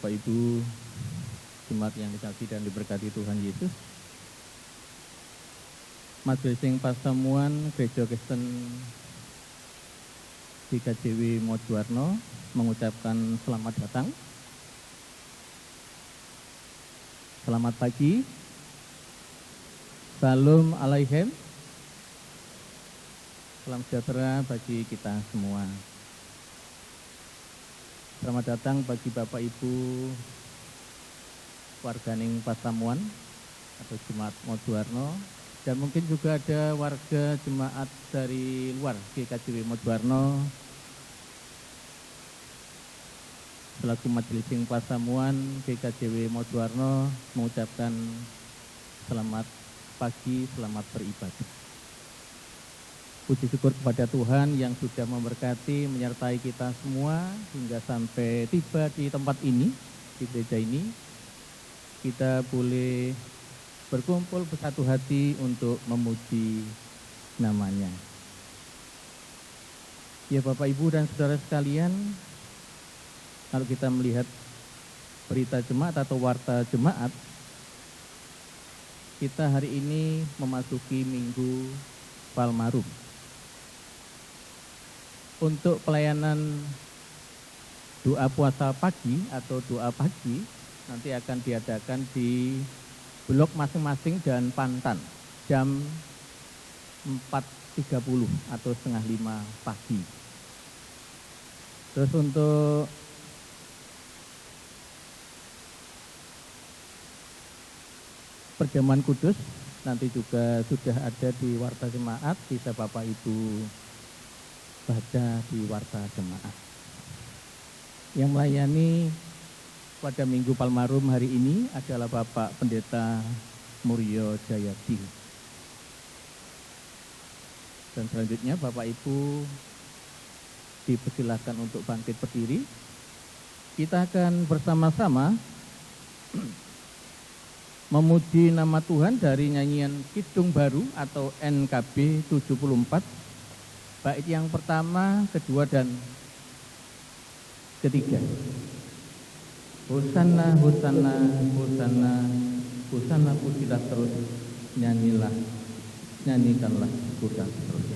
Bapak Ibu jemaat yang dikasihi dan diberkati Tuhan Yesus. Majelis Pasamuan Gereja Kristen GKJW Mojuwarno mengucapkan selamat datang. Selamat pagi. Salam Alaikum. Salam sejahtera bagi kita semua. Selamat datang bagi Bapak Ibu warganing Pasamuan atau Jemaat Mojuwarno, dan mungkin juga ada warga jemaat dari luar GKJW Mojuwarno. Selaku Majelis Pasamuan GKJW Mojuwarno mengucapkan selamat pagi, selamat beribadah. Puji syukur kepada Tuhan yang sudah memberkati, menyertai kita semua hingga sampai tiba di tempat ini, di gereja ini. Kita boleh berkumpul bersatu hati untuk memuji namanya. Ya Bapak Ibu dan Saudara sekalian, kalau kita melihat berita jemaat atau warta jemaat, kita hari ini memasuki Minggu Palmarum. Untuk pelayanan doa puasa pagi atau doa pagi nanti akan diadakan di blok masing-masing dan Pantan jam 4.30 atau setengah 5 pagi. Terus untuk perjamuan kudus nanti juga sudah ada di warta jemaat, bisa Bapak Ibu baca di warta jemaat. Yang melayani pada Minggu Palmarum hari ini adalah Bapak Pendeta Muryo Jayadi. Dan selanjutnya Bapak Ibu dipersilakan untuk bangkit berdiri. Kita akan bersama-sama memuji nama Tuhan dari nyanyian Kidung Baru atau NKB 74. Bait yang pertama, kedua, dan ketiga. Hosana, hosana, hosana, hosana, pujilah terus, nyanyilah, nyanyikanlah, pujilah terus.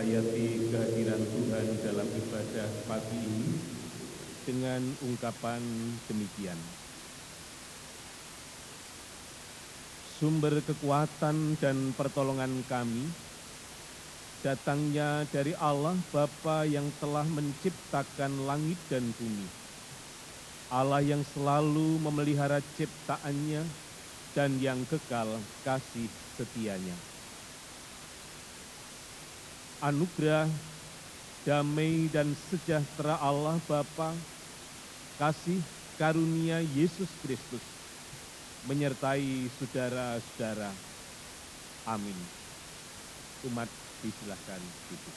hayati kehadiran Tuhan dalam ibadah pagi ini dengan ungkapan demikian. Sumber kekuatan dan pertolongan kami datangnya dari Allah Bapa yang telah menciptakan langit dan bumi. Allah yang selalu memelihara ciptaannya dan yang kekal kasih setianya. Anugerah, damai dan sejahtera Allah Bapa, kasih karunia Yesus Kristus menyertai saudara-saudara. Amin. Umat disilahkan duduk.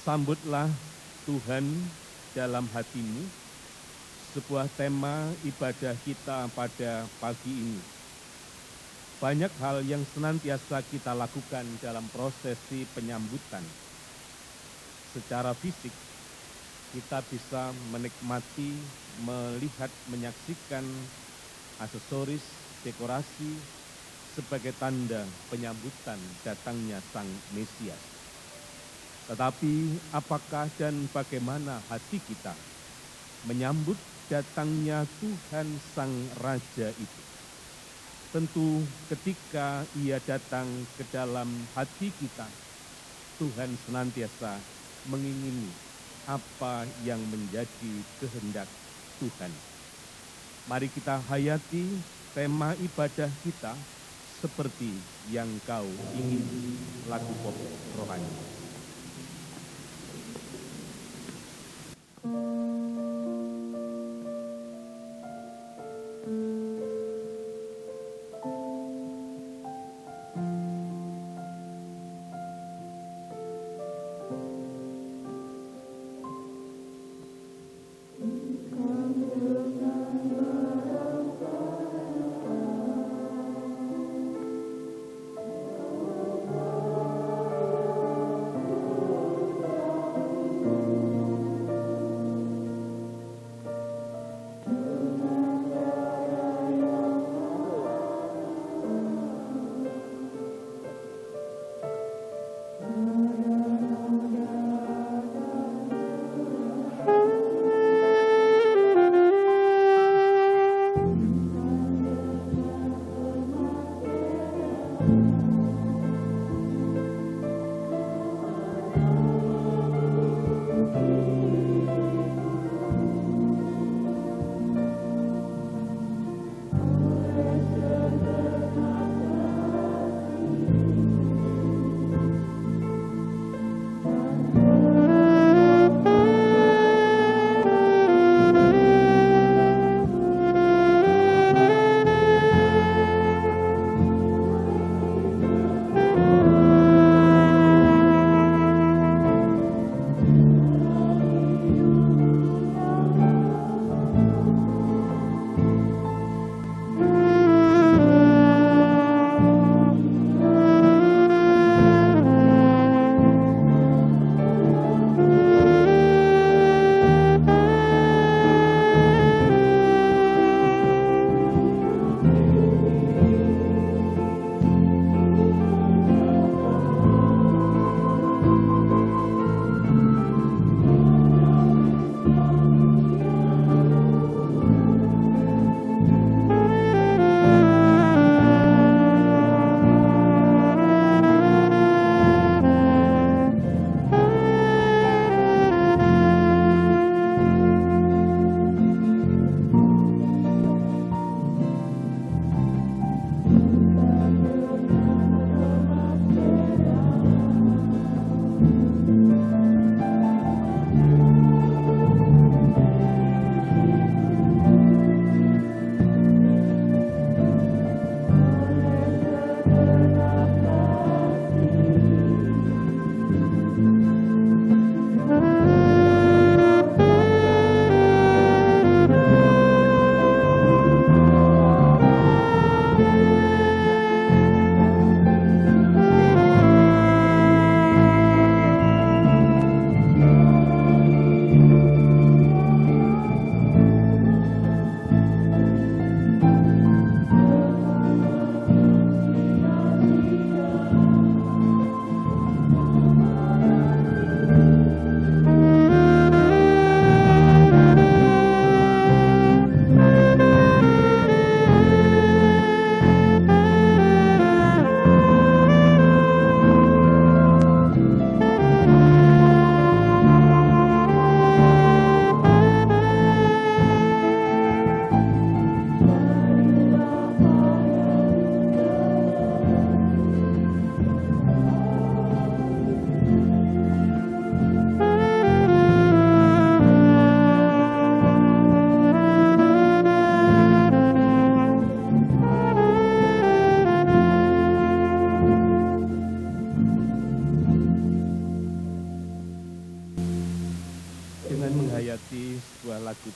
Sambutlah Tuhan dalam hatimu, sebuah tema ibadah kita pada pagi ini. Banyak hal yang senantiasa kita lakukan dalam prosesi penyambutan. Secara fisik, kita bisa menikmati, melihat, menyaksikan aksesoris, dekorasi sebagai tanda penyambutan datangnya Sang Mesias. Tetapi apakah dan bagaimana hati kita menyambut datangnya Tuhan Sang Raja itu? Tentu ketika Ia datang ke dalam hati kita, Tuhan senantiasa mengingini apa yang menjadi kehendak Tuhan. Mari kita hayati tema ibadah kita seperti yang Kau ingin, lagu pop rohani.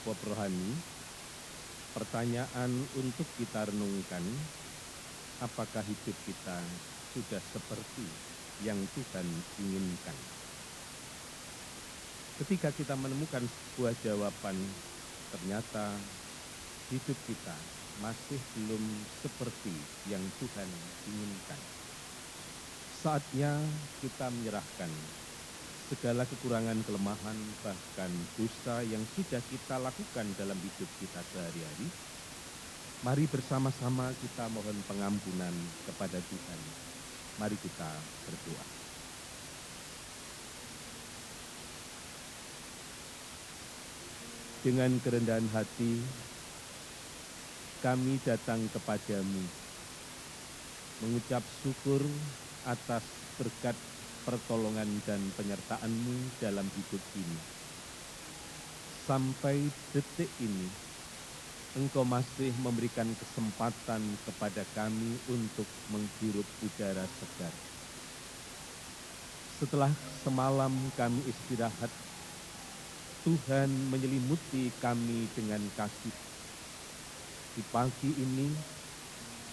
Bob Rohani, pertanyaan untuk kita renungkan, apakah hidup kita sudah seperti yang Tuhan inginkan? Ketika kita menemukan sebuah jawaban, ternyata hidup kita masih belum seperti yang Tuhan inginkan. Saatnya kita menyerahkan segala kekurangan, kelemahan, bahkan dosa yang sudah kita lakukan dalam hidup kita sehari-hari. Mari bersama-sama kita mohon pengampunan kepada Tuhan. Mari kita berdoa. Dengan kerendahan hati, kami datang kepadamu, mengucap syukur atas berkat pertolongan dan penyertaan-Mu dalam hidup ini. Sampai detik ini, Engkau masih memberikan kesempatan kepada kami untuk menghirup udara segar. Setelah semalam kami istirahat, Tuhan menyelimuti kami dengan kasih. Di pagi ini,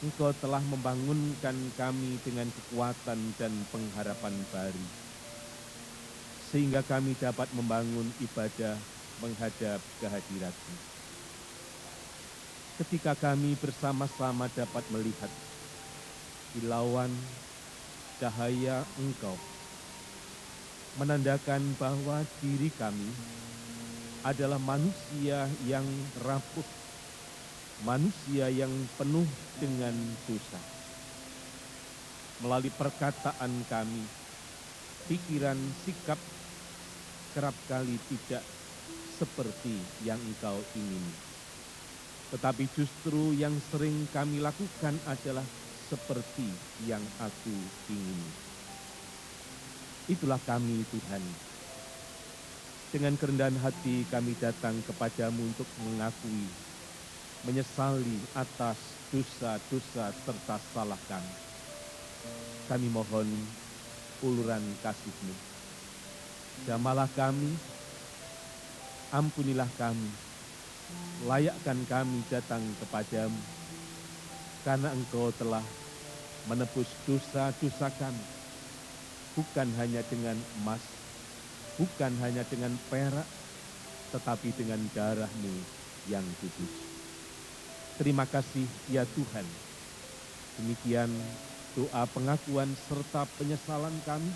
Engkau telah membangunkan kami dengan kekuatan dan pengharapan baru, sehingga kami dapat membangun ibadah menghadap kehadirat-Mu. Ketika kami bersama-sama dapat melihat kilauan cahaya Engkau, menandakan bahwa diri kami adalah manusia yang rapuh, manusia yang penuh dengan dosa. Melalui perkataan kami, pikiran, sikap kerap kali tidak seperti yang Engkau ingini. Tetapi justru yang sering kami lakukan adalah seperti yang Aku ingini. Itulah kami, Tuhan. Dengan kerendahan hati kami datang kepadamu untuk mengakui, menyesali atas dosa-dosa serta salah kami. Kami mohon uluran kasih-Mu. Jamalah kami, ampunilah kami, layakkan kami datang kepadamu, karena Engkau telah menebus dosa-dosa kami, bukan hanya dengan emas, bukan hanya dengan perak, tetapi dengan darah-Mu yang kudus. Terima kasih ya Tuhan. Demikian doa pengakuan serta penyesalan kami,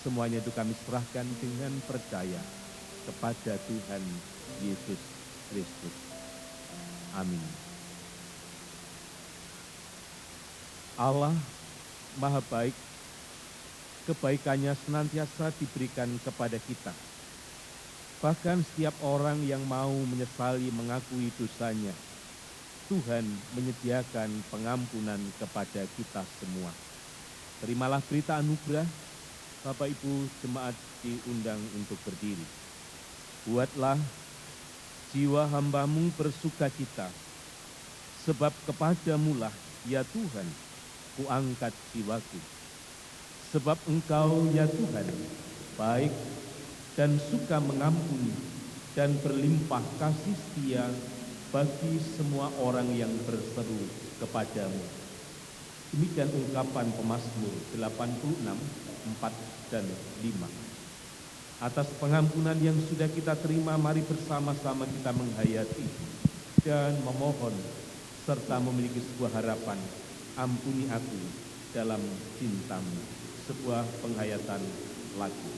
semuanya itu kami serahkan dengan percaya kepada Tuhan Yesus Kristus. Amin. Allah Maha Baik, kebaikannya senantiasa diberikan kepada kita. Bahkan setiap orang yang mau menyesali mengakui dosanya, Tuhan menyediakan pengampunan kepada kita semua. Terimalah berita anugerah. Bapak Ibu jemaat diundang untuk berdiri. Buatlah jiwa hamba-Mu bersukacita, sebab kepadamu-lah ya Tuhan kuangkat jiwaku. Sebab Engkau ya Tuhan baik dan suka mengampuni dan berlimpah kasih setia bagi semua orang yang berseru kepadamu. Demikian ungkapan Pemazmur 86, 4 dan 5. Atas pengampunan yang sudah kita terima, mari bersama-sama kita menghayati dan memohon serta memiliki sebuah harapan, ampuni aku dalam cinta-Mu. Sebuah penghayatan lagu.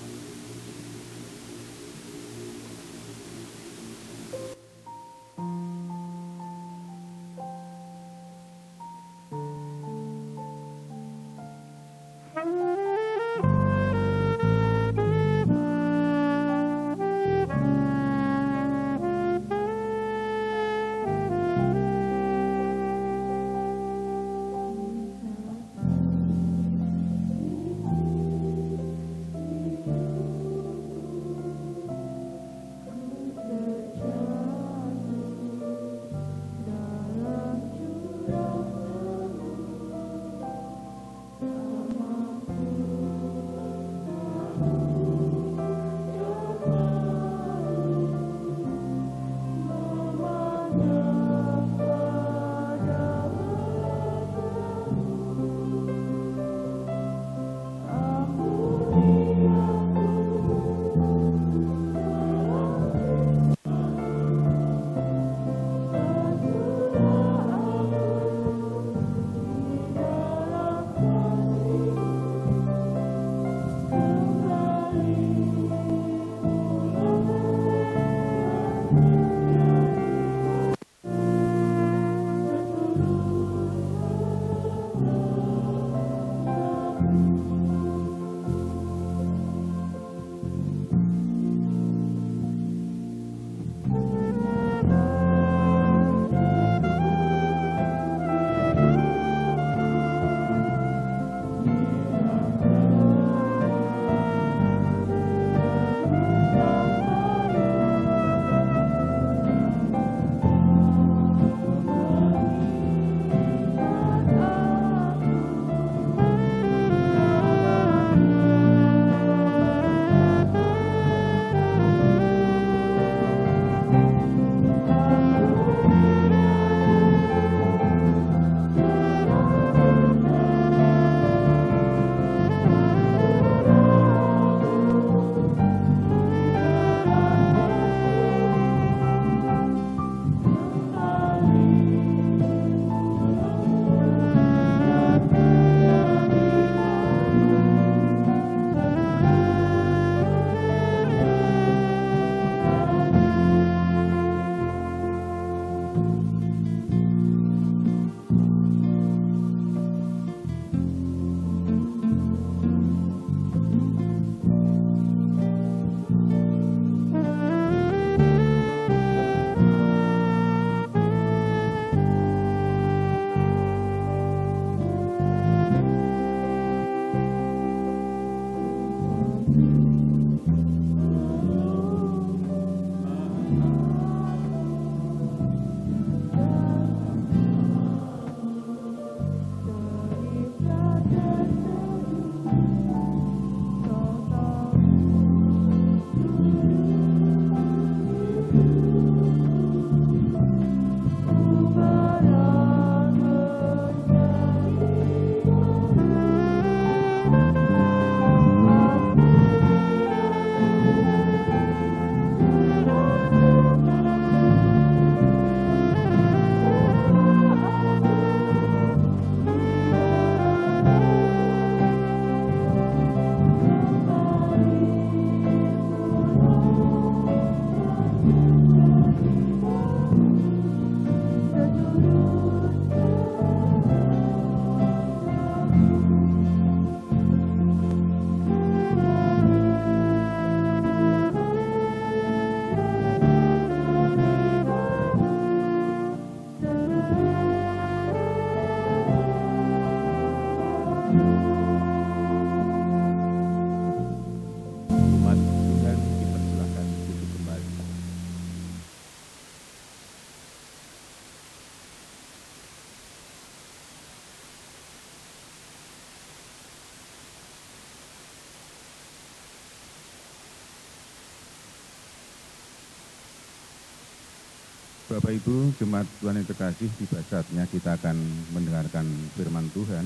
Bapak Ibu, Jemaat Tuhan yang terkasih, tiba saatnya kita akan mendengarkan firman Tuhan.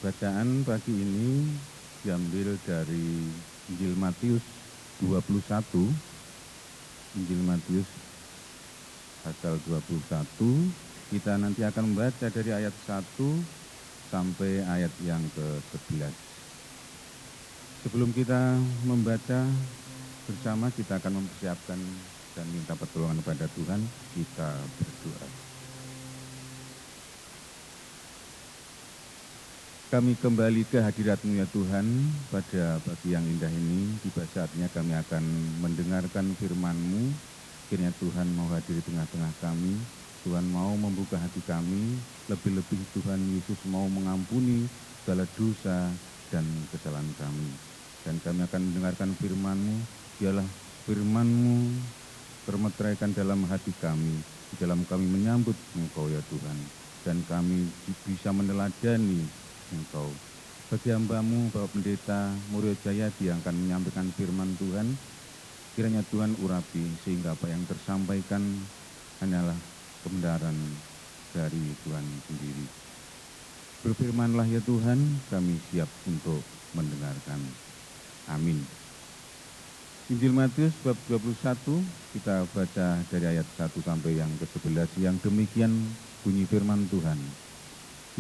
Bacaan pagi ini diambil dari Injil Matius 21, Injil Matius pasal 21. Kita nanti akan membaca dari ayat 1 sampai ayat yang ke-11. Sebelum kita membaca bersama, kita akan mempersiapkan dan minta pertolongan kepada Tuhan. Kita berdoa. Kami kembali ke hadirat-Mu ya Tuhan, pada pagi yang indah ini. Tiba saatnya kami akan mendengarkan firman-Mu. Kiranya Tuhan mau hadir di tengah-tengah kami. Tuhan mau membuka hati kami. Lebih-lebih Tuhan Yesus mau mengampuni segala dosa dan kesalahan kami. Dan kami akan mendengarkan firman-Mu. Biarlah firman-Mu termeteraikan dalam hati kami, di dalam kami menyambut Engkau ya Tuhan, dan kami bisa meneladani Engkau. Bagi hamba-Mu, Bapak Pendeta Murio Jayadi yang akan menyampaikan firman Tuhan, kiranya Tuhan urapi sehingga apa yang tersampaikan hanyalah kebenaran dari Tuhan sendiri. Berfirmanlah ya Tuhan, kami siap untuk mendengarkan. Amin. Injil Matius bab 21, kita baca dari ayat 1 sampai yang ke-11, yang demikian bunyi firman Tuhan.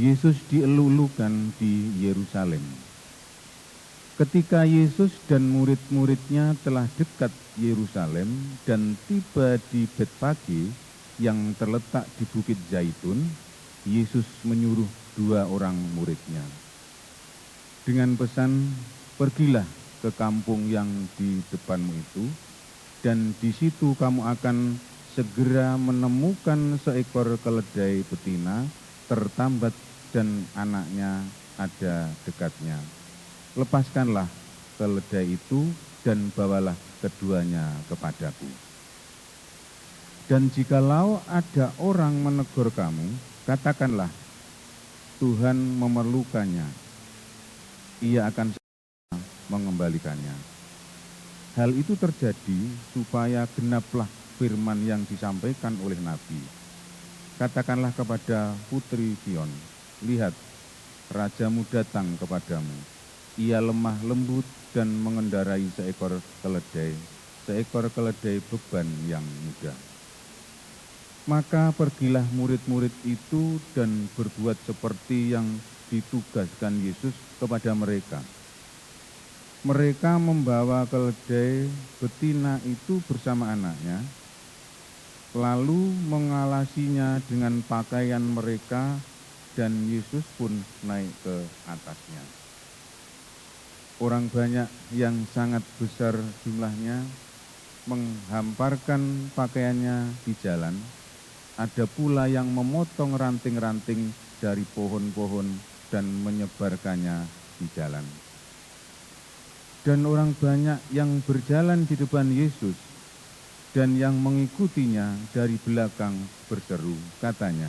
Yesus dielulukan di Yerusalem. Ketika Yesus dan murid-muridnya telah dekat Yerusalem dan tiba di Betfage yang terletak di Bukit Zaitun, Yesus menyuruh 2 orang muridnya dengan pesan, pergilah ke kampung yang di depanmu itu, dan di situ kamu akan segera menemukan seekor keledai betina tertambat dan anaknya ada dekatnya. Lepaskanlah keledai itu dan bawalah keduanya kepadaku. Dan jikalau ada orang menegur kamu, katakanlah, Tuhan memerlukannya. Ia akan mengembalikannya. Hal itu terjadi supaya genaplah firman yang disampaikan oleh Nabi. Katakanlah kepada putri Sion, lihat, rajamu datang kepadamu. Ia lemah lembut dan mengendarai seekor keledai beban yang mudah. Maka pergilah murid-murid itu dan berbuat seperti yang ditugaskan Yesus kepada mereka. Mereka membawa keledai betina itu bersama anaknya, lalu mengalasinya dengan pakaian mereka, dan Yesus pun naik ke atasnya. Orang banyak yang sangat besar jumlahnya menghamparkan pakaiannya di jalan. Ada pula yang memotong ranting-ranting dari pohon-pohon dan menyebarkannya di jalan. Dan orang banyak yang berjalan di depan Yesus dan yang mengikutinya dari belakang berseru, katanya,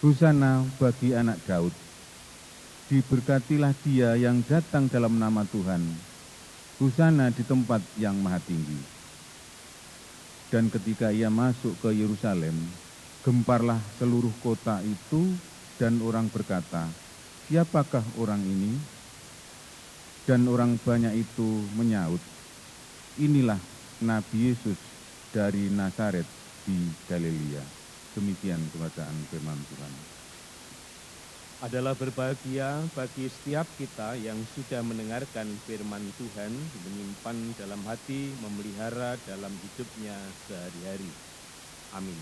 Hosana bagi anak Daud, diberkatilah dia yang datang dalam nama Tuhan, Hosana di tempat yang maha tinggi. Dan ketika ia masuk ke Yerusalem, gemparlah seluruh kota itu, dan orang berkata, siapakah orang ini? Dan orang banyak itu menyaut, inilah Nabi Yesus dari Nazaret di Galilea. Demikian pembacaan firman Tuhan. Adalah berbahagia bagi setiap kita yang sudah mendengarkan firman Tuhan, menyimpan dalam hati, memelihara dalam hidupnya sehari-hari. Amin.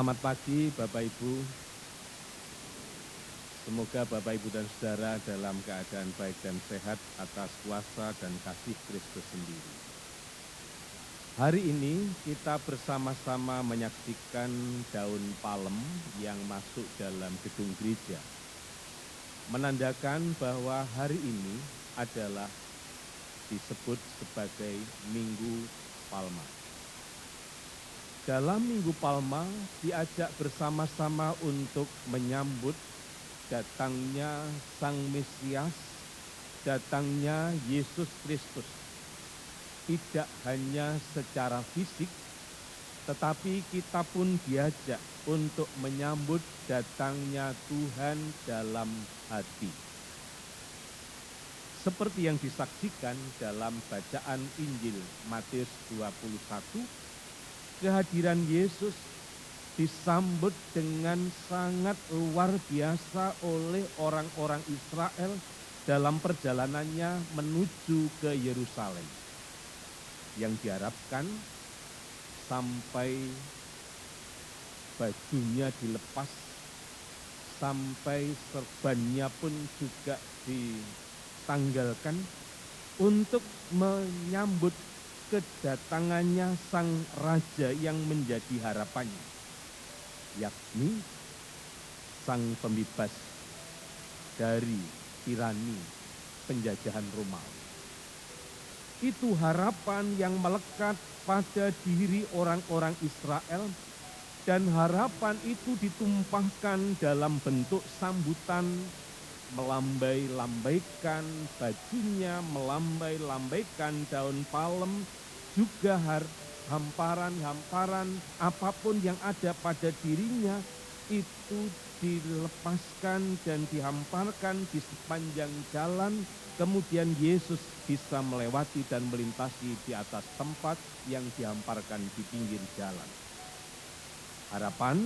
Selamat pagi Bapak Ibu. Semoga Bapak Ibu dan Saudara dalam keadaan baik dan sehat atas kuasa dan kasih Kristus sendiri. Hari ini kita bersama-sama menyaksikan daun palem yang masuk dalam gedung gereja, menandakan bahwa hari ini adalah disebut sebagai Minggu Palma. Dalam Minggu Palma diajak bersama-sama untuk menyambut datangnya Sang Mesias, datangnya Yesus Kristus. Tidak hanya secara fisik, tetapi kita pun diajak untuk menyambut datangnya Tuhan dalam hati. Seperti yang disaksikan dalam bacaan Injil Matius 21, kehadiran Yesus disambut dengan sangat luar biasa oleh orang-orang Israel dalam perjalanannya menuju ke Yerusalem. Yang diharapkan sampai bajunya dilepas, sampai serbannya pun juga ditanggalkan untuk menyambut kedatangannya Sang Raja yang menjadi harapannya, yakni Sang Pembebas dari tirani penjajahan Romawi. Itu harapan yang melekat pada diri orang-orang Israel, dan harapan itu ditumpahkan dalam bentuk sambutan, melambai-lambaikan bajunya, melambai-lambaikan daun palem, juga hamparan-hamparan apapun yang ada pada dirinya itu dilepaskan dan dihamparkan di sepanjang jalan. Kemudian Yesus bisa melewati dan melintasi di atas tempat yang dihamparkan di pinggir jalan. Harapan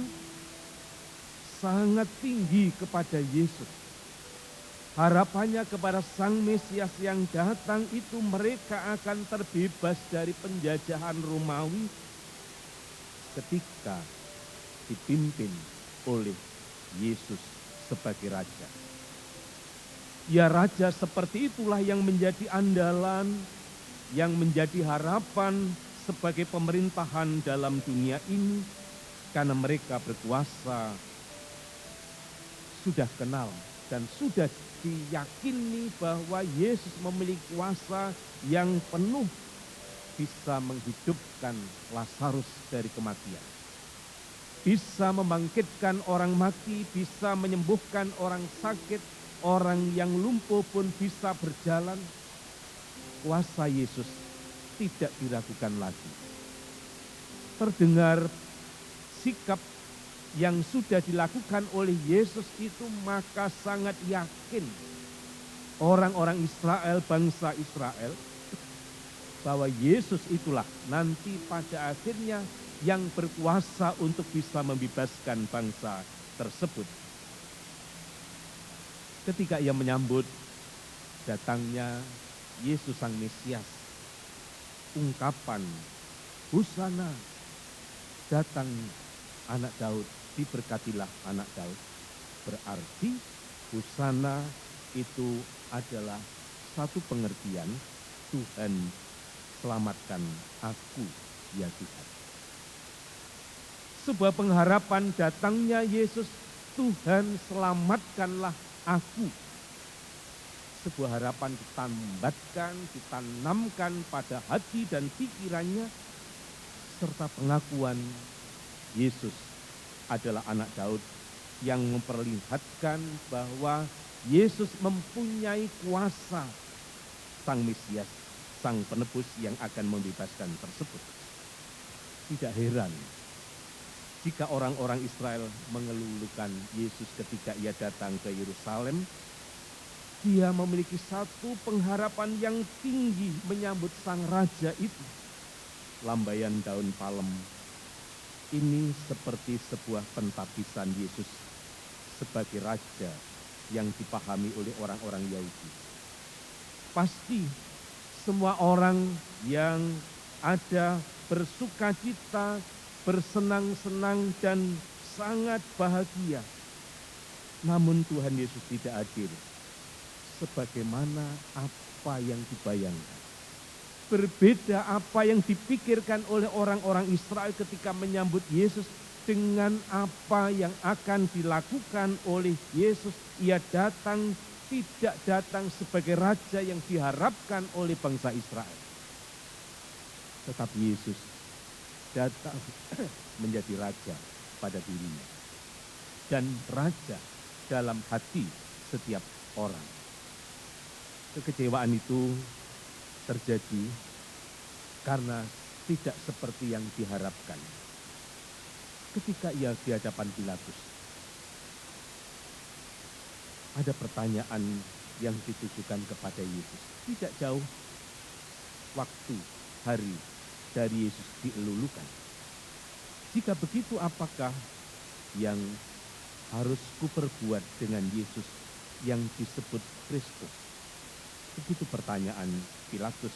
sangat tinggi kepada Yesus. Harapannya kepada Sang Mesias yang datang itu mereka akan terbebas dari penjajahan Romawi ketika dipimpin oleh Yesus sebagai Raja. Ya, Raja seperti itulah yang menjadi andalan, yang menjadi harapan sebagai pemerintahan dalam dunia ini, karena mereka berkuasa, sudah kenal dan sudah diyakini bahwa Yesus memiliki kuasa yang penuh bisa menghidupkan Lazarus dari kematian, bisa membangkitkan orang mati, bisa menyembuhkan orang sakit, orang yang lumpuh pun bisa berjalan. Kuasa Yesus tidak diragukan lagi. Terdengar sikap yang sudah dilakukan oleh Yesus itu, maka sangat yakin orang-orang Israel, bangsa Israel, bahwa Yesus itulah nanti pada akhirnya yang berkuasa untuk bisa membebaskan bangsa tersebut. Ketika ia menyambut datangnya Yesus Sang Mesias, ungkapan Hosana, datang anak Daud, diberkatilah anak Daud, berarti Hosana itu adalah satu pengertian Tuhan selamatkan aku ya Tuhan. Sebuah pengharapan datangnya Yesus, Tuhan selamatkanlah aku. Sebuah harapan ditambatkan, ditanamkan pada hati dan pikirannya, serta pengakuan Yesus adalah anak Daud yang memperlihatkan bahwa Yesus mempunyai kuasa Sang Mesias, Sang Penebus yang akan membebaskan tersebut. Tidak heran jika orang-orang Israel mengelulukan Yesus ketika ia datang ke Yerusalem. Dia memiliki satu pengharapan yang tinggi menyambut Sang Raja itu. Lambaian daun palem ini seperti sebuah pentabisan Yesus sebagai Raja yang dipahami oleh orang-orang Yahudi. Pasti semua orang yang ada bersukacita, bersenang-senang dan sangat bahagia. Namun Tuhan Yesus tidak hadir sebagaimana apa yang dibayangkan. Berbeda apa yang dipikirkan oleh orang-orang Israel ketika menyambut Yesus dengan apa yang akan dilakukan oleh Yesus. Ia tidak datang sebagai raja yang diharapkan oleh bangsa Israel. Tetapi Yesus datang menjadi raja pada dirinya. Dan raja dalam hati setiap orang. Kekecewaan itu terjadi karena tidak seperti yang diharapkan. Ketika ia di hadapan Pilatus, ada pertanyaan yang ditujukan kepada Yesus. Tidak jauh waktu, hari dari Yesus dielulukan. Jika begitu, apakah yang harus kuperbuat dengan Yesus yang disebut Kristus? Begitu pertanyaan Pilatus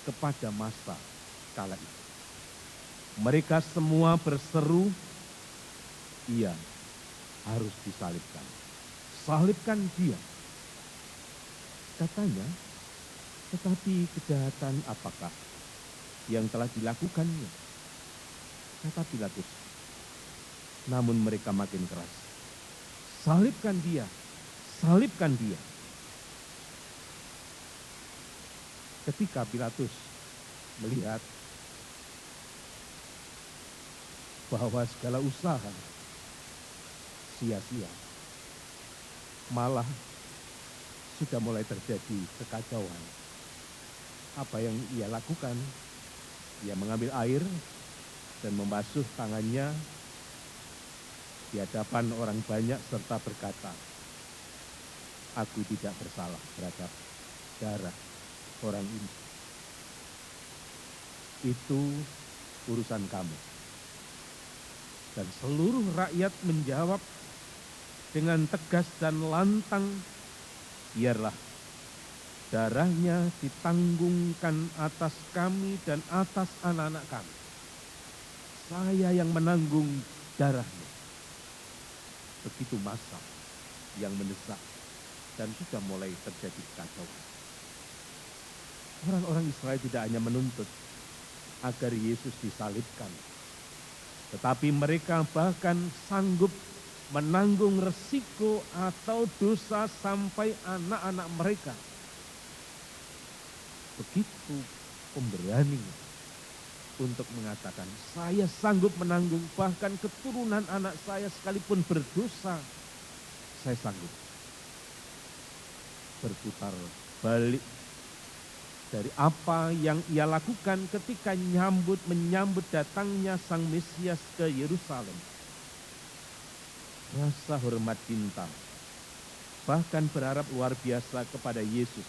kepada massa kala itu. Mereka semua berseru, ia harus disalibkan. Salibkan dia. Katanya, tetapi kejahatan apakah yang telah dilakukannya? Kata Pilatus. Namun mereka makin keras. Salibkan dia, salibkan dia. Ketika Pilatus melihat bahwa segala usaha sia-sia, malah sudah mulai terjadi kekacauan. Apa yang ia lakukan? Ia mengambil air dan membasuh tangannya di hadapan orang banyak serta berkata, aku tidak bersalah terhadap darah orang ini. Itu urusan kamu. Dan seluruh rakyat menjawab dengan tegas dan lantang, biarlah darahnya ditanggungkan atas kami dan atas anak-anak kami. Saya yang menanggung darahnya. Begitu massa yang mendesak dan sudah mulai terjadi kekacauan. Orang-orang Israel tidak hanya menuntut agar Yesus disalibkan, tetapi mereka bahkan sanggup menanggung resiko atau dosa sampai anak-anak mereka. Begitu pemberaninya untuk mengatakan, saya sanggup menanggung bahkan keturunan anak saya sekalipun berdosa, saya sanggup. Berputar balik dari apa yang ia lakukan ketika menyambut datangnya Sang Mesias ke Yerusalem. Rasa hormat cinta, bahkan berharap luar biasa kepada Yesus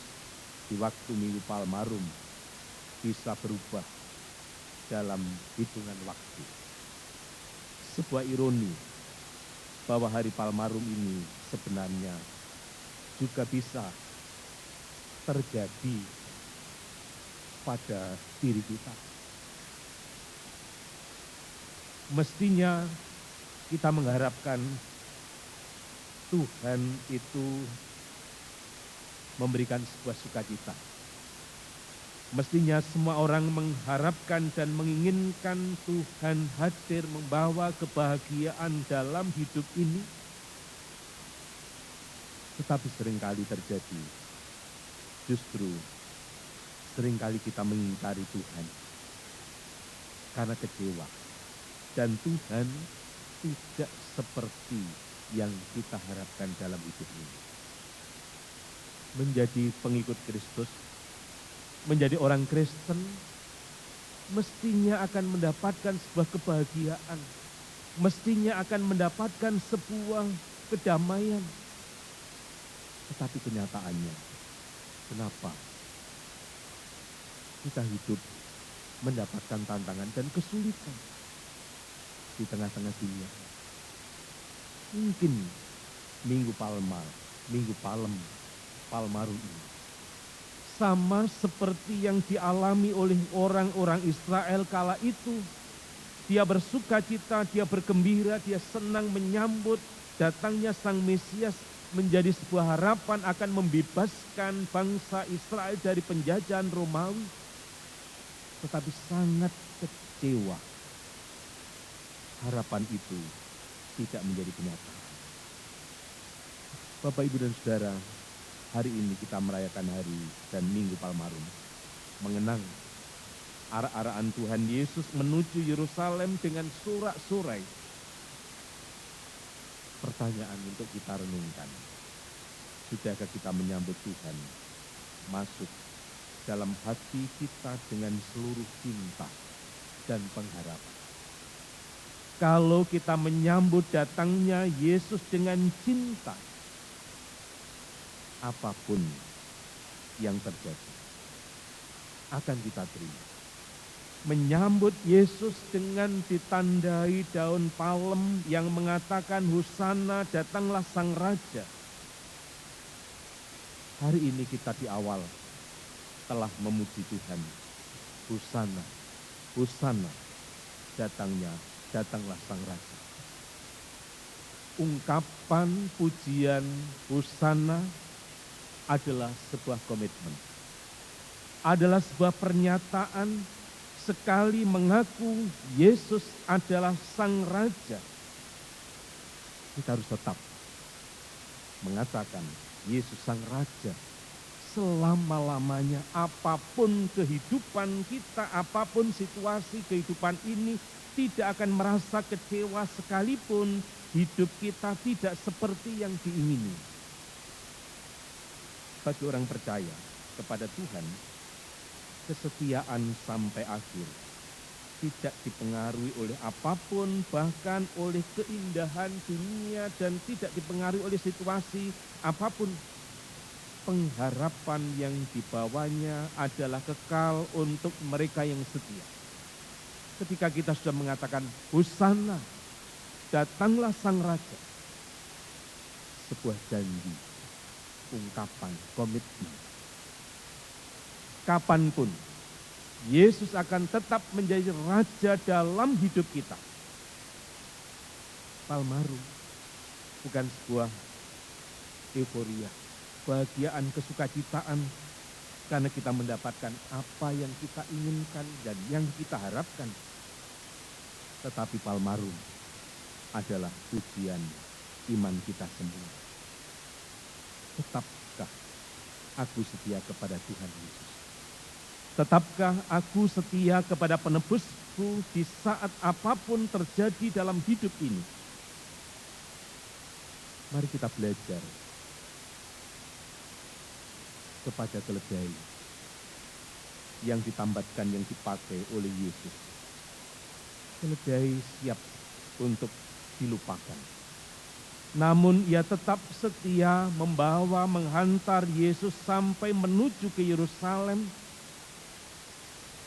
di waktu Minggu Palmarum bisa berubah dalam hitungan waktu. Sebuah ironi bahwa hari Palmarum ini sebenarnya juga bisa terjadi pada diri kita. Mestinya kita mengharapkan Tuhan itu memberikan sebuah sukacita. Mestinya semua orang mengharapkan dan menginginkan Tuhan hadir membawa kebahagiaan dalam hidup ini. Tetapi seringkali terjadi, justru seringkali kita mengingkari Tuhan karena kecewa. Dan Tuhan tidak seperti yang kita harapkan dalam hidup ini. Menjadi pengikut Kristus, menjadi orang Kristen, mestinya akan mendapatkan sebuah kebahagiaan. Mestinya akan mendapatkan sebuah kedamaian. Tetapi kenyataannya, kenapa kita hidup mendapatkan tantangan dan kesulitan di tengah-tengah dunia? Mungkin Minggu Palmarum ini sama seperti yang dialami oleh orang-orang Israel kala itu. Dia bersuka cita, dia bergembira, dia senang menyambut datangnya Sang Mesias, menjadi sebuah harapan akan membebaskan bangsa Israel dari penjajahan Romawi. tetapi sangat kecewa. Harapan itu tidak menjadi kenyataan. Bapak, Ibu, dan Saudara, hari ini kita merayakan hari dan Minggu Palmarum, mengenang arak-arakan Tuhan Yesus menuju Yerusalem dengan sorak-sorai. Pertanyaan untuk kita renungkan, sudahkah kita menyambut Tuhan masuk dalam hati kita dengan seluruh cinta dan pengharapan? Kalau kita menyambut datangnya Yesus dengan cinta, apapun yang terjadi akan kita terima. Menyambut Yesus dengan ditandai daun palem yang mengatakan Hosana, datanglah Sang Raja. Hari ini kita di awal telah memuji Tuhan. Hosana, Hosana, datanglah Sang Raja. Ungkapan pujian Hosana adalah sebuah komitmen, adalah sebuah pernyataan sekali mengaku Yesus adalah Sang Raja. Kita harus tetap mengatakan Yesus Sang Raja selama-lamanya. Apapun kehidupan kita, apapun situasi kehidupan ini, tidak akan merasa kecewa sekalipun hidup kita tidak seperti yang diingini. Bagi orang percaya kepada Tuhan, kesetiaan sampai akhir tidak dipengaruhi oleh apapun, bahkan oleh keindahan dunia, dan tidak dipengaruhi oleh situasi apapun. Pengharapan yang dibawanya adalah kekal untuk mereka yang setia. Ketika kita sudah mengatakan Hosana, datanglah Sang Raja, sebuah janji, ungkapan, komitmen. Kapanpun Yesus akan tetap menjadi Raja dalam hidup kita. Palmarum bukan sebuah euforia, kebahagiaan, kesukacitaan, karena kita mendapatkan apa yang kita inginkan dan yang kita harapkan. Tetapi Palmarum adalah ujian iman kita semua. Tetapkah aku setia kepada Tuhan Yesus? Tetapkah aku setia kepada penebusku di saat apapun terjadi dalam hidup ini? Mari kita belajar kepada keledai yang ditambatkan, yang dipakai oleh Yesus. Keledai siap untuk dilupakan. Namun ia tetap setia membawa, menghantar Yesus sampai menuju ke Yerusalem.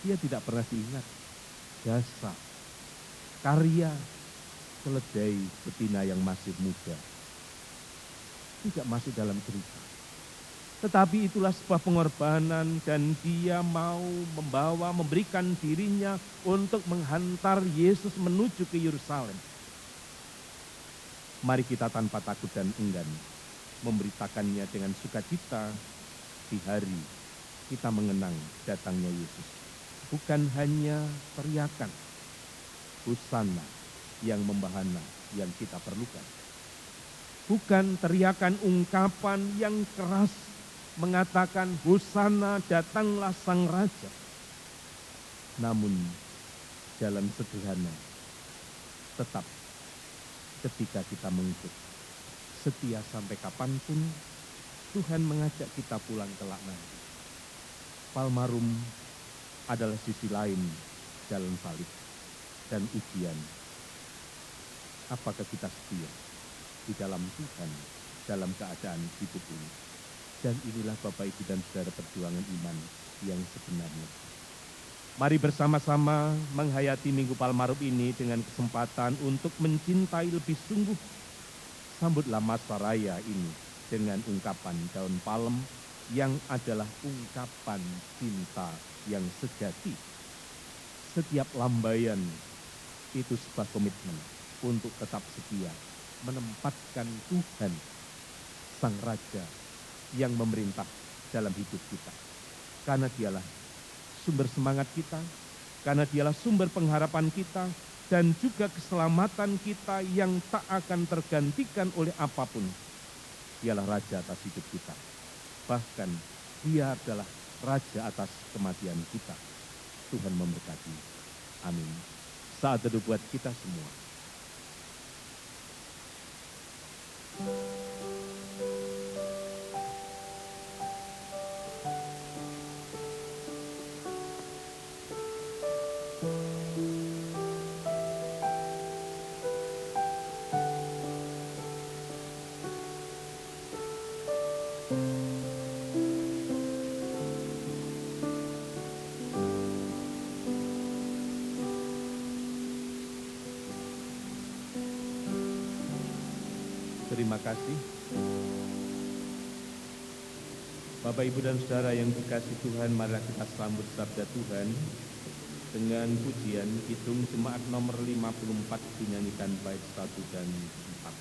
Dia tidak pernah diingat jasa, karya keledai betina yang masih muda. Tidak masuk dalam cerita. Tetapi itulah sebuah pengorbanan, dan dia mau membawa, memberikan dirinya untuk menghantar Yesus menuju ke Yerusalem. Mari kita tanpa takut dan enggan memberitakannya dengan sukacita di hari kita mengenang datangnya Yesus. Bukan hanya teriakan Hosana yang membahana yang kita perlukan. Bukan teriakan ungkapan yang keras mengatakan Hosana, datanglah Sang Raja. Namun jalan sederhana tetap ketika kita mengikut setia sampai kapanpun, Tuhan mengajak kita pulang kelak nanti. Palmarum adalah sisi lain jalan salib dan ujian. Apakah kita setia di dalam Tuhan dalam keadaan hidup ini? Dan inilah Bapak, Ibu, dan Saudara perjuangan iman yang sebenarnya. Mari bersama-sama menghayati Minggu Palmarum ini dengan kesempatan untuk mencintai lebih sungguh. Sambutlah masa raya ini dengan ungkapan daun palem yang adalah ungkapan cinta yang sejati. Setiap lambaian itu sebuah komitmen untuk tetap setia, menempatkan Tuhan, Sang Raja yang memerintah dalam hidup kita. Karena dialah sumber semangat kita, karena dialah sumber pengharapan kita dan juga keselamatan kita yang tak akan tergantikan oleh apapun. Dialah Raja atas hidup kita. Bahkan Dia adalah Raja atas kematian kita. Tuhan memberkati. Amin. Saat teduh buat kita semua. Terima kasih. Bapak, Ibu, dan Saudara yang dikasihi Tuhan, marilah kita sambut sabda Tuhan dengan pujian Kidung Jemaat nomor 54 dinyanyikan bait 1 dan 4.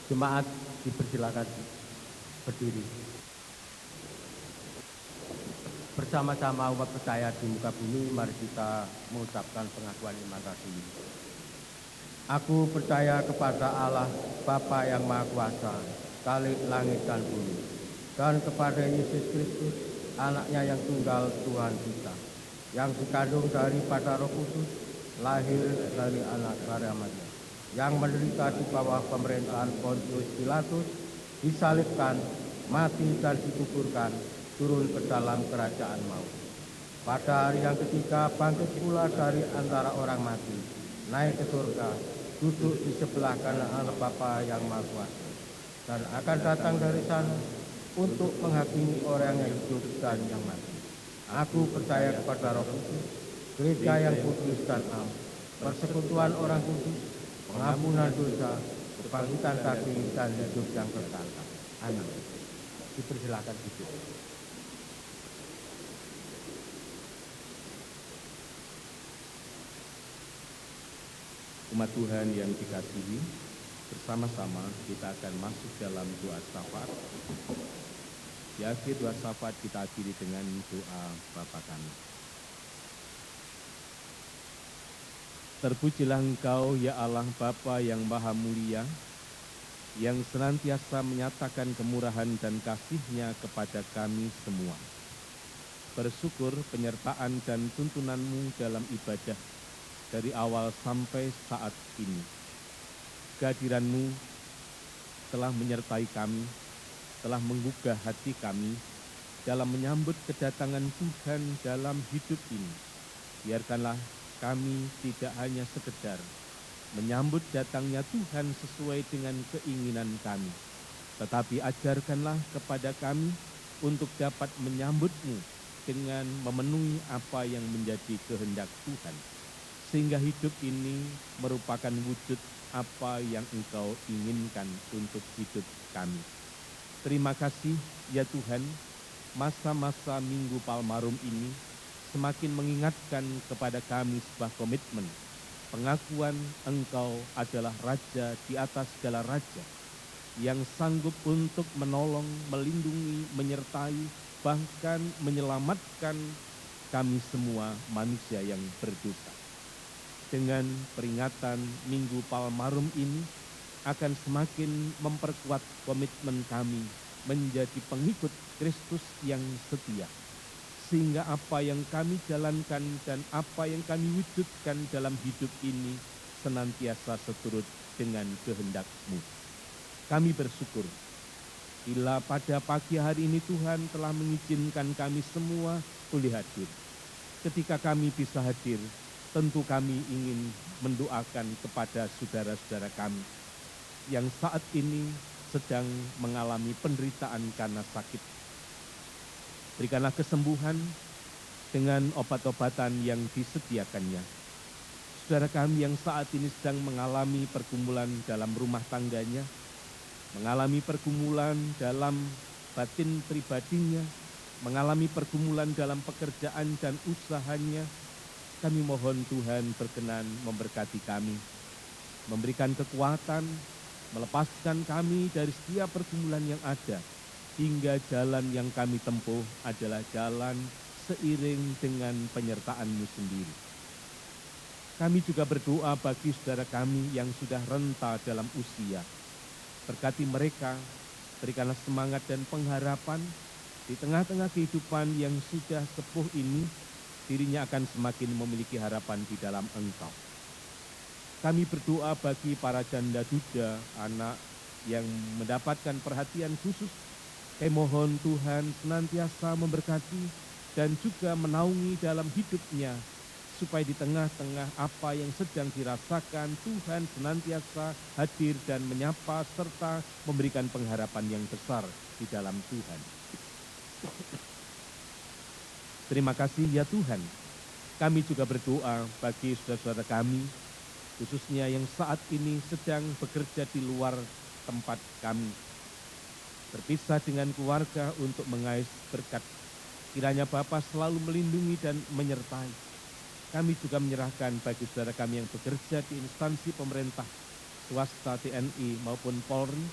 Jemaat dipersilakan berdiri. Bersama-sama umat percaya di muka bumi, mari kita mengucapkan pengakuan iman rasmi. Aku percaya kepada Allah, Bapa yang Maha Kuasa, Khalik langit dan bumi, dan kepada Yesus Kristus, anaknya yang tunggal Tuhan kita, yang dikandung daripada Roh Kudus, lahir dari anak Maria, yang menderita di bawah pemerintahan Pontius Pilatus, disalibkan, mati dan dikuburkan, turun ke dalam kerajaan maut. Pada hari yang ketiga bangkit pula dari antara orang mati, naik ke surga, duduk di sebelah kanan Allah Bapa yang Maha Kuasa, dan akan datang dari sana untuk menghakimi orang yang hidup dan yang mati. Aku percaya kepada Roh Kudus, gereja yang kudus dan am, persekutuan orang kudus, pengampunan dosa, kebangkitan daging, dan hidup yang kekal. Amin. Dipersilakan duduk. Umat Tuhan yang dikasihi, bersama-sama kita akan masuk dalam doa syafaat. Di akhir doa syafaat kita akhiri dengan doa Bapa kami. Terpujilah Engkau, ya Allah Bapa yang Maha Mulia, yang senantiasa menyatakan kemurahan dan kasih-Nya kepada kami semua. Bersyukur penyertaan dan tuntunan-Mu dalam ibadah dari awal sampai saat ini. Kehadiran-Mu telah menyertai kami, telah menggugah hati kami dalam menyambut kedatangan Tuhan dalam hidup ini. Biarkanlah kami tidak hanya sekedar menyambut datangnya Tuhan sesuai dengan keinginan kami. Tetapi ajarkanlah kepada kami untuk dapat menyambut-Mu dengan memenuhi apa yang menjadi kehendak Tuhan. Sehingga hidup ini merupakan wujud apa yang Engkau inginkan untuk hidup kami. Terima kasih ya Tuhan, masa-masa Minggu Palmarum ini semakin mengingatkan kepada kami sebuah komitmen, pengakuan Engkau adalah Raja di atas segala raja, yang sanggup untuk menolong, melindungi, menyertai, bahkan menyelamatkan kami semua manusia yang berdosa. Dengan peringatan Minggu Palmarum ini akan semakin memperkuat komitmen kami menjadi pengikut Kristus yang setia. Sehingga apa yang kami jalankan dan apa yang kami wujudkan dalam hidup ini senantiasa seturut dengan kehendak-Mu. Kami bersyukur bila pada pagi hari ini Tuhan telah mengizinkan kami semua boleh hadir. Ketika kami bisa hadir, tentu kami ingin mendoakan kepada saudara-saudara kami yang saat ini sedang mengalami penderitaan karena sakit. Berikanlah kesembuhan dengan obat-obatan yang disediakannya. Saudara kami yang saat ini sedang mengalami pergumulan dalam rumah tangganya, mengalami pergumulan dalam batin pribadinya, mengalami pergumulan dalam pekerjaan dan usahanya, kami mohon Tuhan berkenan memberkati kami, memberikan kekuatan, melepaskan kami dari setiap pergumulan yang ada, hingga jalan yang kami tempuh adalah jalan seiring dengan penyertaan-Mu sendiri. Kami juga berdoa bagi saudara kami yang sudah renta dalam usia. Berkati mereka, berikanlah semangat dan pengharapan di tengah-tengah kehidupan yang sudah sepuh ini, dirinya akan semakin memiliki harapan di dalam Engkau. Kami berdoa bagi para janda duda, anak yang mendapatkan perhatian khusus. Kami mohon Tuhan senantiasa memberkati dan juga menaungi dalam hidupnya, supaya di tengah-tengah apa yang sedang dirasakan, Tuhan senantiasa hadir dan menyapa serta memberikan pengharapan yang besar di dalam Tuhan. Terima kasih ya Tuhan. Kami juga berdoa bagi saudara-saudara kami, khususnya yang saat ini sedang bekerja di luar tempat kami, berpisah dengan keluarga untuk mengais berkat. Kiranya Bapa selalu melindungi dan menyertai. Kami juga menyerahkan bagi saudara kami yang bekerja di instansi pemerintah, swasta, TNI maupun Polri,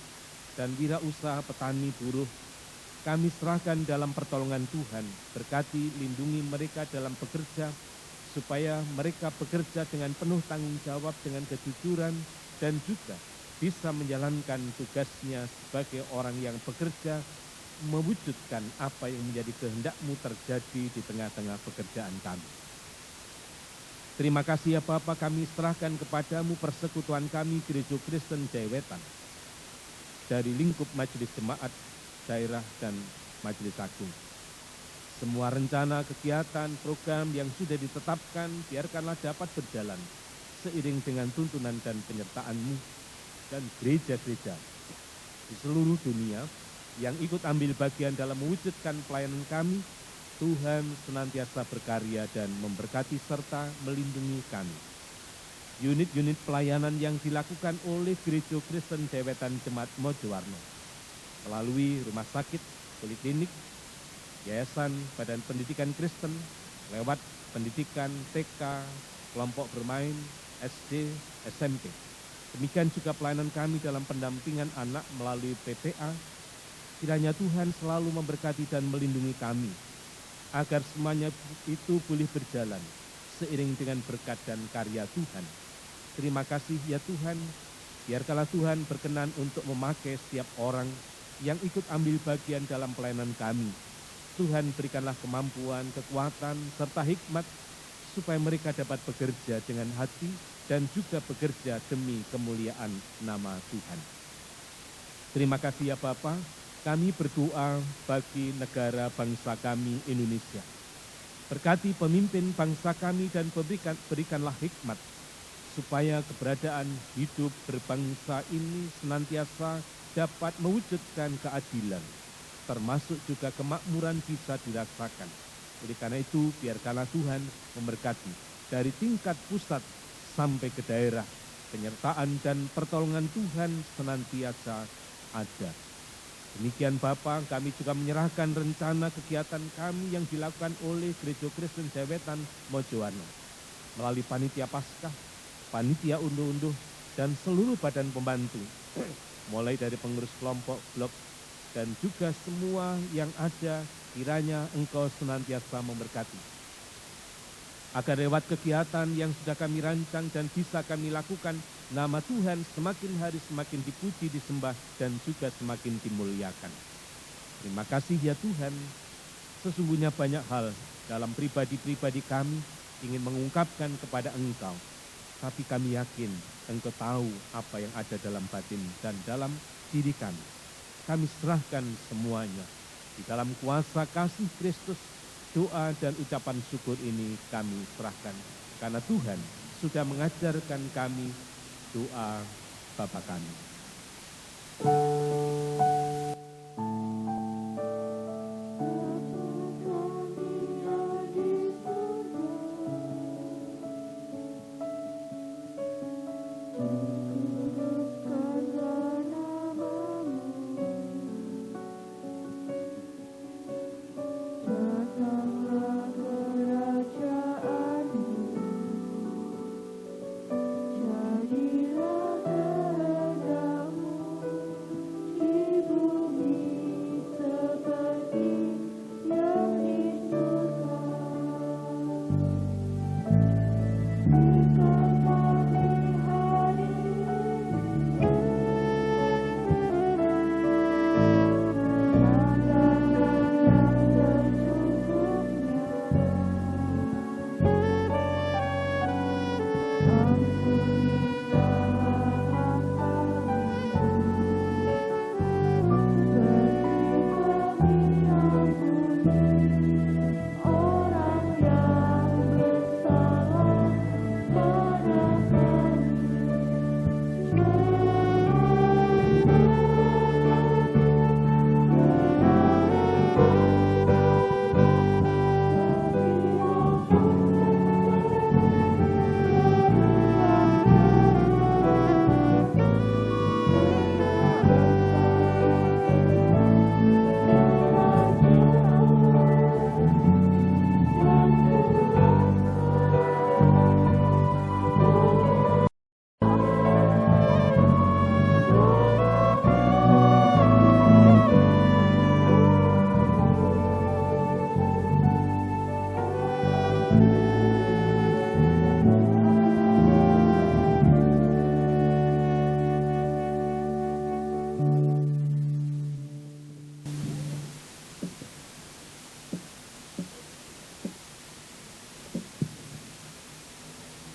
dan wirausaha petani buruh. Kami serahkan dalam pertolongan Tuhan, berkati lindungi mereka dalam bekerja, supaya mereka bekerja dengan penuh tanggung jawab, dengan kejujuran, dan juga bisa menjalankan tugasnya sebagai orang yang bekerja, mewujudkan apa yang menjadi kehendak-Mu terjadi di tengah-tengah pekerjaan kami. Terima kasih ya Bapa, kami serahkan kepadamu persekutuan kami Gereja Kristen Jaya-Wetan, dari lingkup Majelis Jemaat, daerah, dan Majelis Agung. Semua rencana, kegiatan, program yang sudah ditetapkan, biarkanlah dapat berjalan seiring dengan tuntunan dan penyertaan-Mu. Dan gereja-gereja di seluruh dunia yang ikut ambil bagian dalam mewujudkan pelayanan kami, Tuhan senantiasa berkarya dan memberkati serta melindungi kami. Unit-unit pelayanan yang dilakukan oleh Gereja Kristen Jaya-Wetan Jemaat Mojowarno melalui rumah sakit, poliklinik, yayasan, badan pendidikan Kristen, lewat pendidikan TK, kelompok bermain, SD, SMP. Demikian juga pelayanan kami dalam pendampingan anak melalui PPA. Kiranya Tuhan selalu memberkati dan melindungi kami, agar semuanya itu boleh berjalan seiring dengan berkat dan karya Tuhan. Terima kasih ya Tuhan, biarkanlah Tuhan berkenan untuk memakai setiap orang yang ikut ambil bagian dalam pelayanan kami. Tuhan berikanlah kemampuan, kekuatan, serta hikmat, supaya mereka dapat bekerja dengan hati dan juga bekerja demi kemuliaan nama Tuhan. Terima kasih ya Bapa, kami berdoa bagi negara bangsa kami Indonesia. Berkati pemimpin bangsa kami dan berikanlah hikmat, supaya keberadaan hidup berbangsa ini senantiasa dapat mewujudkan keadilan, termasuk juga kemakmuran bisa dirasakan. Oleh karena itu, biarkanlah Tuhan memberkati dari tingkat pusat sampai ke daerah, penyertaan dan pertolongan Tuhan senantiasa ada. Demikian Bapa, kami juga menyerahkan rencana kegiatan kami yang dilakukan oleh Gereja Kristen Jawetan Mojowarno melalui panitia Paskah, panitia unduh-unduh, dan seluruh badan pembantu, mulai dari pengurus kelompok, blok, dan juga semua yang ada, kiranya Engkau senantiasa memberkati. Agar lewat kegiatan yang sudah kami rancang dan bisa kami lakukan, nama Tuhan semakin hari semakin dipuji, disembah, dan juga semakin dimuliakan. Terima kasih ya Tuhan, sesungguhnya banyak hal dalam pribadi-pribadi kami ingin mengungkapkan kepada Engkau, tapi kami yakin Engkau tahu apa yang ada dalam batin dan dalam diri kami. Kami serahkan semuanya di dalam kuasa kasih Kristus. Doa dan ucapan syukur ini kami serahkan, karena Tuhan sudah mengajarkan kami doa Bapa kami.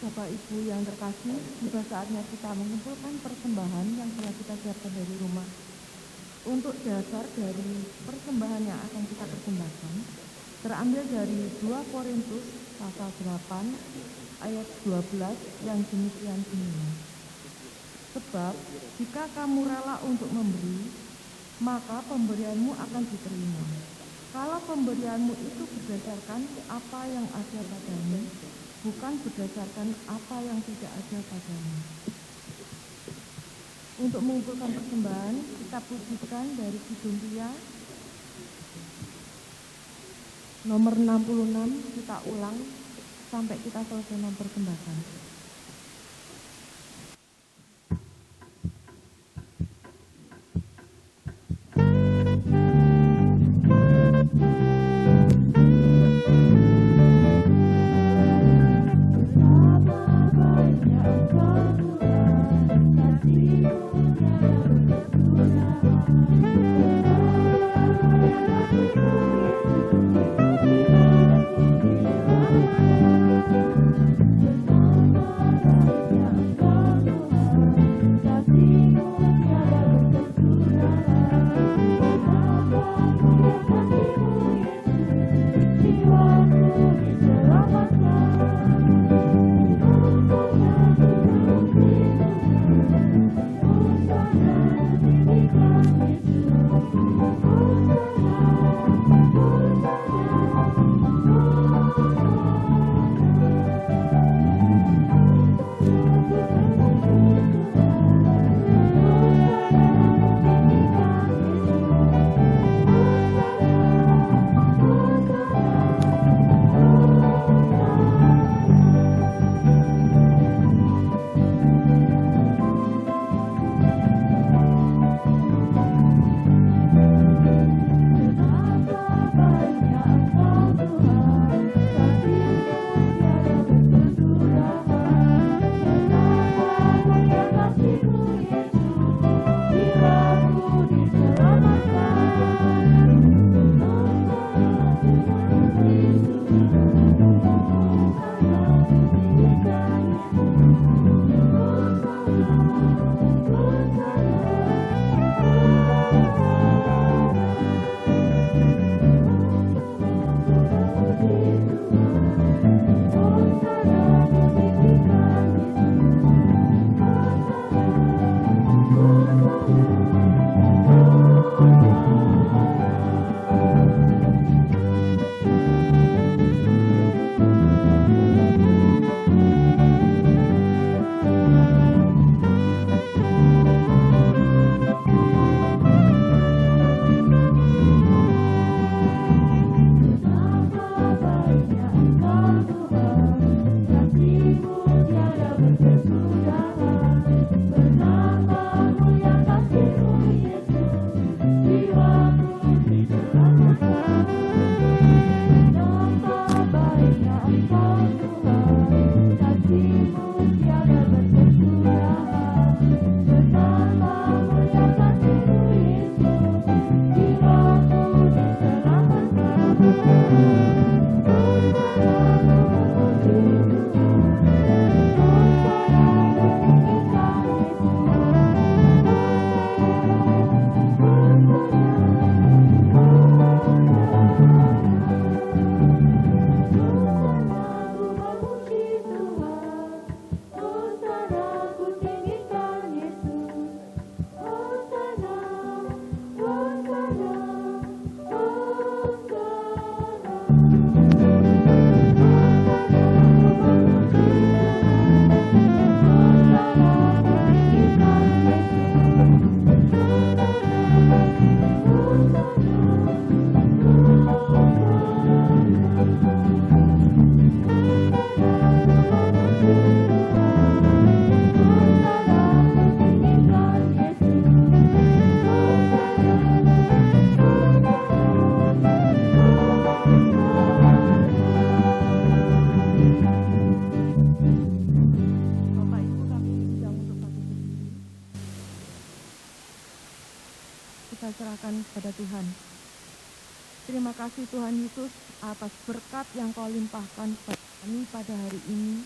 Bapak Ibu yang terkasih, tiba saatnya kita mengumpulkan persembahan yang telah kita siapkan dari rumah. Untuk dasar dari persembahan yang akan kita persembahkan, terambil dari 2 Korintus pasal 8 ayat 12 yang demikian bunyinya. Sebab jika kamu rela untuk memberi, maka pemberianmu akan diterima. Kalau pemberianmu itu berdasarkan apa yang ada padamu, bukan berdasarkan apa yang tidak ada padamu. Untuk mengumpulkan persembahan, kita pujikan dari Kidung Pria nomor 66, kita ulang sampai kita selesai mempersembahkan. Bersama Terima kasih Tuhan Yesus atas berkat yang Kau limpahkan kepada kami pada hari ini.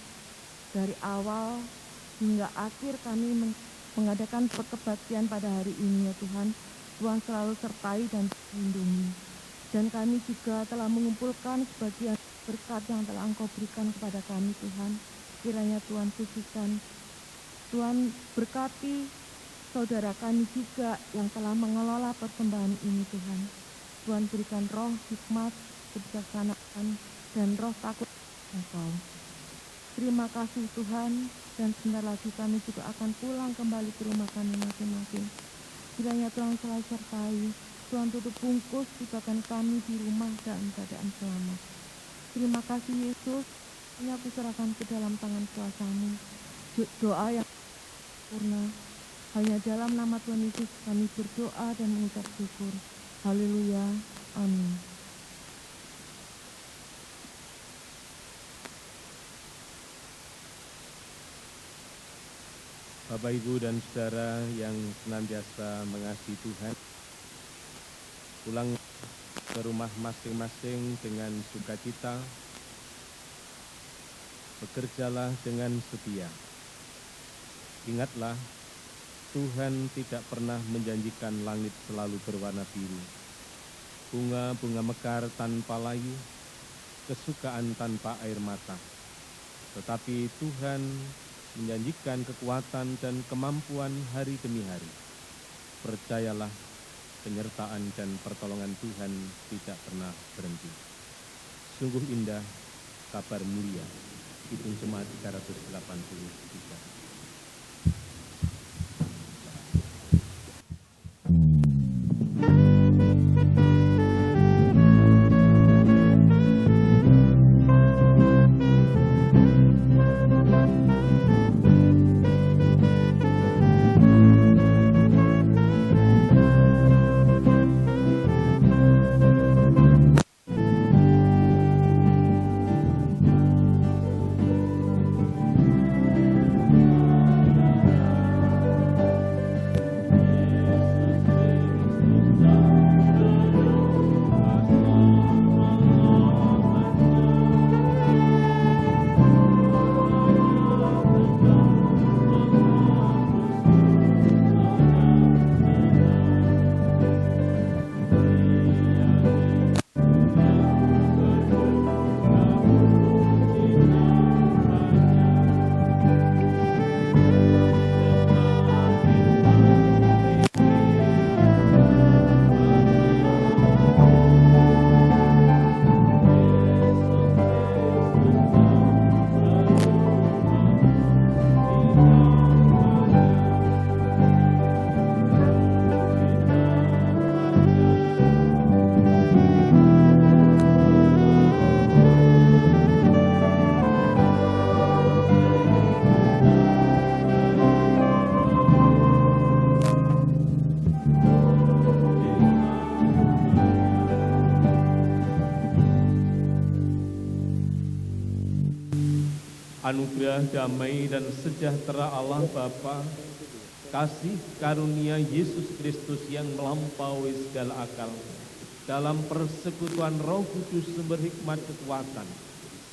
Dari awal hingga akhir kami mengadakan kebaktian pada hari ini ya Tuhan. Tuhan selalu sertai dan melindungi. Dan kami juga telah mengumpulkan sebagian berkat yang telah Engkau berikan kepada kami Tuhan. Kiranya Tuhan khususkan, Tuhan berkati saudara kami juga yang telah mengelola persembahan ini Tuhan. Tuhan berikan roh hikmat, kebijaksanaan, dan roh takut Engkau. Terima kasih Tuhan, dan sebentar lagi kami juga akan pulang kembali ke rumah kami masing-masing. Kiranya Tuhan selalu sertai, Tuhan tutup bungkus tibakan kami di rumah dalam keadaan selamat. Terima kasih Yesus, ini aku serahkan ke dalam tangan kuasa-Mu. Doa yang sempurna, hanya dalam nama Tuhan Yesus kami berdoa dan mengucap syukur. Haleluya, amin. Bapak, Ibu, dan Saudara yang senantiasa mengasihi Tuhan, pulang ke rumah masing-masing dengan sukacita, bekerjalah dengan setia. Ingatlah, Tuhan tidak pernah menjanjikan langit selalu berwarna biru, bunga-bunga mekar tanpa layu, kesukaan tanpa air mata. Tetapi Tuhan menjanjikan kekuatan dan kemampuan hari demi hari. Percayalah, penyertaan dan pertolongan Tuhan tidak pernah berhenti. Sungguh indah kabar mulia. Hitung Jemaat 383. Anugerah damai dan sejahtera Allah Bapa, kasih karunia Yesus Kristus yang melampaui segala akal, dalam persekutuan Roh Kudus sumber hikmat kekuatan,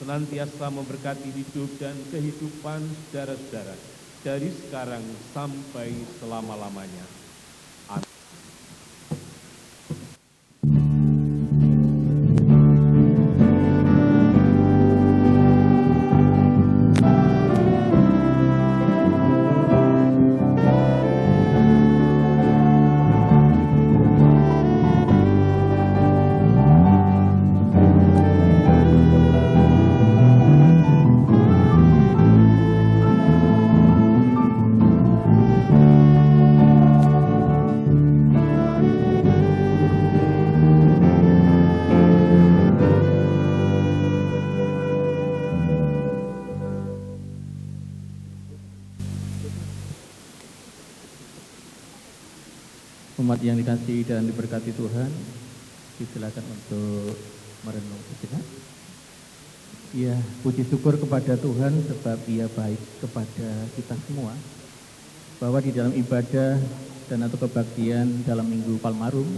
senantiasa memberkati hidup dan kehidupan saudara-saudara, dari sekarang sampai selama-lamanya. Amin. Umat yang dikasihi dan diberkati Tuhan, disilakan untuk merenung sejenak. Ya, puji syukur kepada Tuhan sebab Ia baik kepada kita semua, bahwa di dalam ibadah dan atau kebaktian dalam Minggu Palmarum,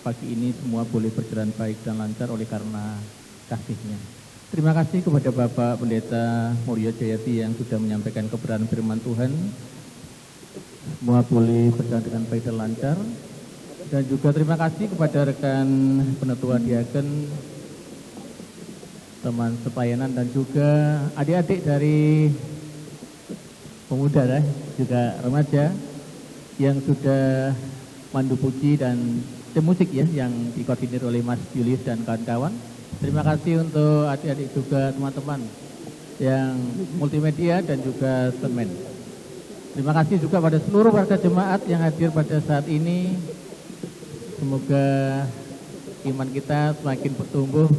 pagi ini semua boleh berjalan baik dan lancar oleh karena kasih-Nya. Terima kasih kepada Bapak Pendeta Muria Jayati yang sudah menyampaikan kebenaran firman Tuhan. Semua boleh berjalan dengan baik dan lancar. Dan juga terima kasih kepada rekan penetua diaken, teman sepayanan, dan juga adik-adik dari pemuda juga remaja yang sudah mandu puji dan tim musik ya yang dikoordinir oleh Mas Julius dan kawan-kawan. Terima kasih untuk adik-adik juga teman-teman yang multimedia dan juga semen. Terima kasih juga pada seluruh warga jemaat yang hadir pada saat ini. Semoga iman kita semakin bertumbuh,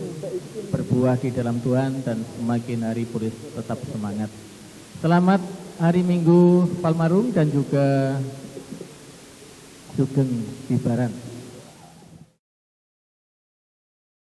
berbuah di dalam Tuhan, dan semakin hari boleh tetap semangat. Selamat hari Minggu Palmarum dan juga Sugeng Bibaran.